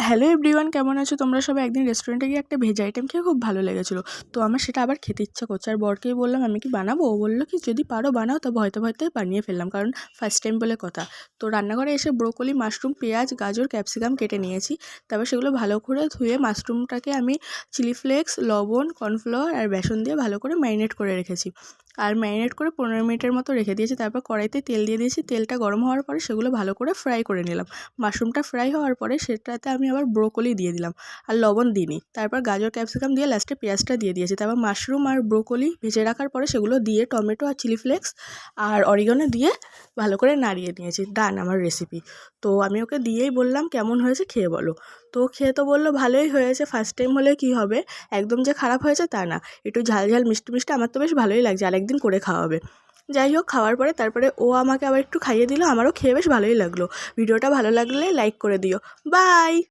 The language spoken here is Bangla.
হ্যালো এভরিওয়ান, কেমন আছো তোমরা সবাই? একদিন রেস্টুরেন্টে গিয়ে একটা ভেজ আইটেম খেয়ে খুব ভালো লেগেছিলো। তো আমার সেটা আবার খেতে ইচ্ছা করছে। আর বরকেই বললাম আমি কি বানাবো? ও বললো কি যদি পারো বানাও। তো ভয়তে ভয়তে বানিয়ে ফেললাম, কারণ ফার্স্ট টাইম বলে কথা। তো রান্নাঘরে এসে ব্রোকলি, মাশরুম, পেঁয়াজ, গাজর, ক্যাপসিকাম কেটে নিয়েছি। তারপর সেগুলো ভালো করে ধুয়ে মাশরুমটাকে আমি চিলি ফ্লেক্স, লবণ, কর্নফ্লাওয়ার আর বেসন দিয়ে ভালো করে ম্যারিনেট করে রেখেছি। আর ম্যারিনেট করে 15 মিনিটের মতো রেখে দিয়েছি। তারপর কড়াইতে তেল দিয়ে দিয়েছি। তেলটা গরম হওয়ার পরে সেগুলো ভালো করে ফ্রাই করে নিলাম। মাশরুমটা ফ্রাই হওয়ার পরে সেটাতে আমি আবার ব্রোকলি দিয়ে দিলাম, আর লবণ দিইনি। তারপর গাজর, ক্যাপসিকাম দিয়ে লাস্টে পেঁয়াজটা দিয়ে দিয়েছি। তারপর মাশরুম আর ব্রোকলি ভেজে রাখার পরে সেগুলো দিয়ে টমেটো আর চিলি ফ্লেক্স আর অরিগানো দিয়ে ভালো করে নাড়িয়ে নিয়েছি। ডান আমার রেসিপি। তো আমি ওকে দিয়েই বললাম কেমন হয়েছে খেয়ে বলো। তো খেয়ে তো বললো ভালোই হয়েছে, ফার্স্ট টাইম হলে কী হবে, একদম যে খারাপ হয়েছে তা না, একটু ঝাল ঝাল মিষ্টি মিষ্টি আমার তো বেশ ভালোই লাগছে, আরেকদিন করে খাওয়াবে। যাই হোক, খাওয়ার পরে তারপরে ও আমাকে আবার একটু খাইয়ে দিল, আমারও খেয়ে বেশ ভালোই লাগলো। ভিডিওটা ভালো লাগলে লাইক করে দিও। বাই।